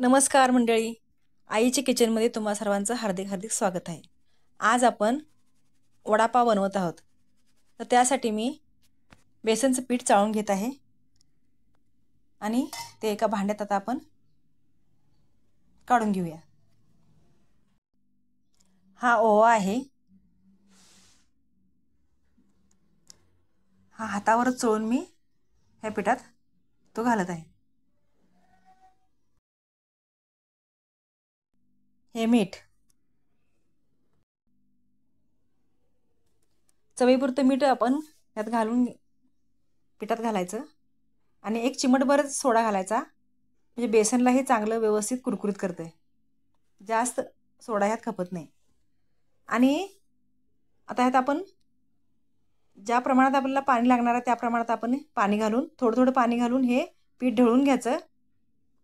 नमस्कार मंडळी, आईच्या किचनमध्ये तुम्हा सर्वांचं हार्दिक हार्दिक स्वागत आहे। आज आपण वडापाव बनवत आहोत। तर त्यासाठी मी बेसनचं पीठ चाळून घेत आहे आणि ते एका भांड्यात आता आपण काढून घेऊया। हा ओवा आहे, हा हातावर चोळून मी ह्या पिठात तो घालत आहे। हे मीठ, चवीपुरतं मीठ आपण यात घालून पिठात घालायचं आणि एक चिमटभर सोडा घालायचा, म्हणजे बेसनला हे चांगलं व्यवस्थित कुरकुरीत करते। जास्त सोडा ह्यात खपत नाही। आणि आता ह्यात आपण ज्या प्रमाणात आपल्याला पाणी लागणार आहे त्या प्रमाणात आपण पाणी घालून थोडं थोडं पाणी घालून हे पीठ ढवळून घ्यायचं।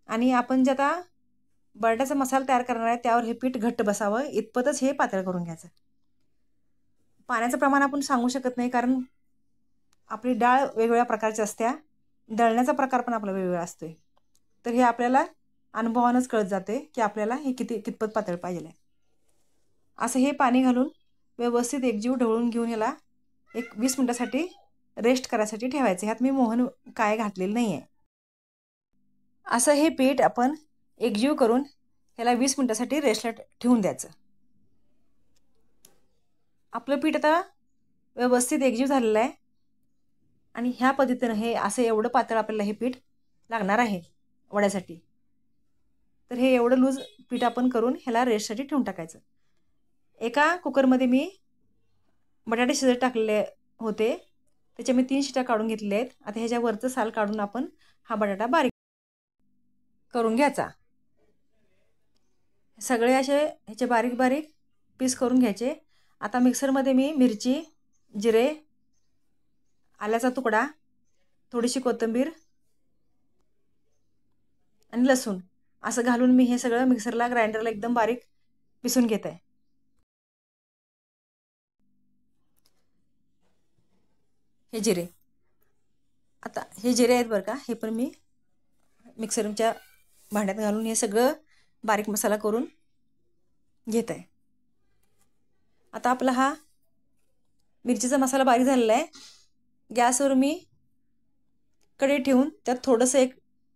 आणि आपण जे आता बटाट्याचा मसाला तयार करणार आहे त्यावर हे पीठ घट्ट बसावं इतपतच हे पातळ करून घ्यायचं। पाण्याचं प्रमाण आपण सांगू शकत नाही, कारण आपली डाळ वेगवेगळ्या प्रकारची असते, दळण्याचा प्रकार पण आपला वेगवेगळा असतोय। तर हे आपल्याला अनुभवानंच कळत जाते की आपल्याला हे कितपत पातळ पाहिजे आहे। असं हे पाणी घालून व्यवस्थित एकजीव ढवळून घेऊन याला एक 20 मिनिटासाठी रेस्ट करायसाठी ठेवायचं। ह्यात मी मोहन काय घातलेलं नाही आहे। असं हे पीठ आपण एकजीव करून ह्याला 20 मिनिटासाठी रेस्टला ठेवून द्यायचं। आपलं पीठ आता व्यवस्थित एकजीव झालेलं आहे आणि ह्या पद्धतीने हे असं एवढं पातळ आपल्याला हे पीठ लागणार आहे वड्यासाठी। तर हे एवढं लूज पीठ आपण करून ह्याला रेस्टसाठी ठेवून टाकायचं। एका कुकरमध्ये मी बटाटे शिजत टाकलेले होते, त्याच्या मी 3 शिट्या काढून घेतल्या आहेत। आता ह्याच्या वरचं साल काढून आपण हा बटाटा बारीक करून घ्यायचा। सगळे असे ह्याचे बारीक बारीक पीस करून घ्यायचे। आता मिक्सरमध्ये मी मिरची, जिरे, आल्याचा तुकडा, थोडीशी कोथिंबीर आणि लसूण असं घालून मी हे सगळं मिक्सरला ग्राइंडरला एकदम बारीक पिसून घेत आहे। हे जिरे, आता हे जिरे आहेत बरं का, हे पण मी मिक्सरच्या भांड्यात घालून हे सगळं बारीक मसाला करून घेत आहे। आता आपला हा मिरचीचा मसाला बारीक झालेला आहे। गॅसवर मी कढई ठेवून त्यात थोडंसं एक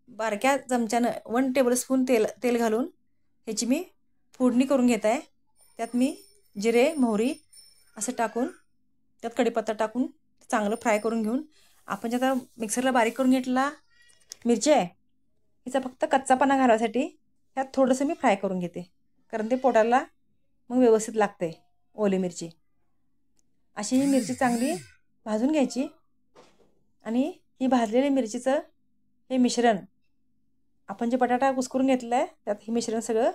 बारक्या चमच्यानं 1 टेबलस्पून तेल घालून ह्याची मी फोडणी करून घेत आहे। त्यात मी जिरे, मोहरी असं टाकून त्यात कढीपत्ता टाकून चांगलं फ्राय करून घेऊन आपण जे आता मिक्सरला बारीक करून घेतलेला मिरची आहे हिचा फक्त कच्चापणा घालवायसाठी त्यात थोडंसं मी फ्राय करून घेते, कारण ते पोटाला मग व्यवस्थित लागते ओली मिरची। अशी ही मिरची चांगली भाजून घ्यायची आणि ही भाजलेली मिरचीचं हे मिश्रण आपण जे बटाटा कुस्करून घेतलं आहे त्यात हे मिश्रण सगळं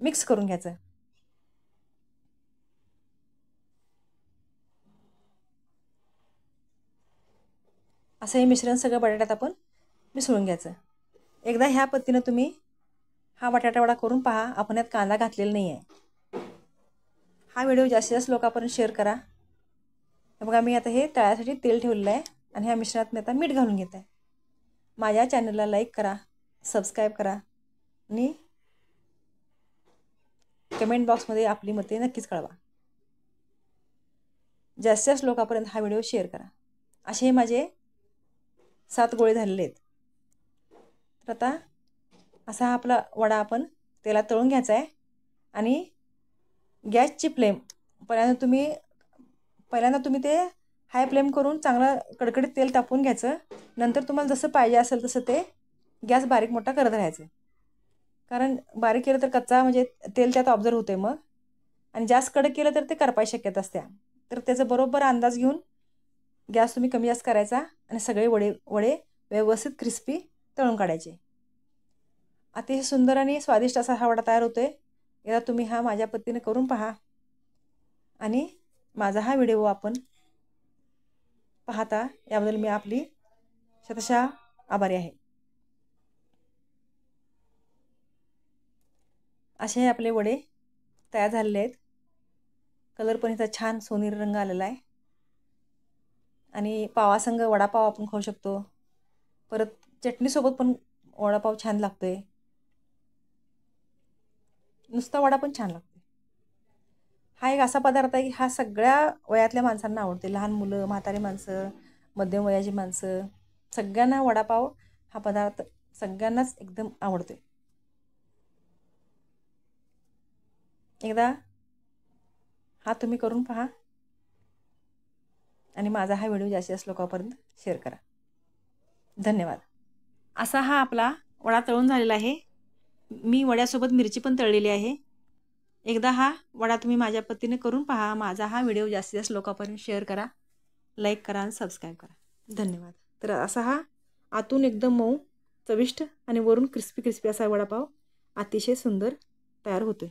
मिक्स करून घ्यायचं। असं हे मिश्रण सगळं बटाट्यात आपण मिसळून घ्यायचं। एकदा ह्या पद्धतीनं तुम्ही हा बटाटा वडा करून पहा। आपण यात कांदा घातलेला नाही आहे। हा व्हिडिओ जास्तीत जास्त लोकांपर्यंत शेअर करा। बघा मी आता हे तळ्यासाठी तेल ठेवलेलं आहे आणि ह्या मिश्रणात मी आता मीठ घालून घेत आहे। माझ्या चॅनलला लाईक करा, सबस्क्राईब करा आणि कमेंट बॉक्समध्ये आपली मते नक्कीच कळवा। जास्तीत जास्त लोकांपर्यंत हा व्हिडिओ शेअर करा। असे माझे 7 गोळे झालेले आहेत। तर आता असा आपला वडा आपण तेलात तळून घ्यायचा आहे आणि गॅसची फ्लेम पहिल्यांदा तुम्ही ते हाय फ्लेम करून चांगलं कडकडीत तेल तापवून घ्यायचं। नंतर तुम्हाला जसं पाहिजे असेल तसं ते गॅस बारीक मोठा करत राहायचं, कारण बारीक केलं तर कच्चा म्हणजे तेल त्यात ऑब्झर्व होते मग, आणि जास्त कडक केलं तर ते करपायची शक्यता असते। तर त्याचा बरोबर अंदाज घेऊन गॅस तुम्ही कमी जास्त करायचा आणि सगळे वडे व्यवस्थित क्रिस्पी तळून काढायचे। अतिशय सुंदर आणि स्वादिष्ट असा हा वडा तयार होतोय। याला तुम्ही हा माझ्या पद्धतीने करून पहा आणि माझा हा व्हिडिओ आपण पाहता याबद्दल मी आपली शतशः आभारी आहे। असे आपले वडे तयार झालेले आहेत। कलर पण याचा छान सोनेरी रंग आलेला आहे आणि पावासंग वडापाव आपण खाऊ शकतो। परत चटणीसोबत पण वडापाव छान लागतोय। नुसता वडा पण छान लागतो. हा एक असा पदार्थ आहे की हा सगळ्या वयातल्या माणसांना आवडते. लहान मुलं, म्हातारी माणसं, मध्यम वयाची माणसं, सगळ्यांना वडापाव हा पदार्थ सगळ्यांनाच एकदम आवडते. एकदा हा तुम्ही करून पहा आणि माझा हा व्हिडिओ जास्तीत जास्त लोकांपर्यंत शेअर करा. धन्यवाद. असा हा आपला वडा तळून झालेला आहे. मी वड्यासोबत मिरची पण तळलेली आहे. एकदा हा वडा तुम्ही माझ्या पद्धतीने करून पहा. माझा हा व्हिडिओ जास्तीत जास्त लोकांपर्यंत शेअर करा, लाईक करा आणि सबस्क्राईब करा. धन्यवाद. तर असा हा आतून एकदम मऊ, चविष्ट आणि वरून क्रिस्पी क्रिस्पी असा वडापाव अतिशय सुंदर तयार होतो.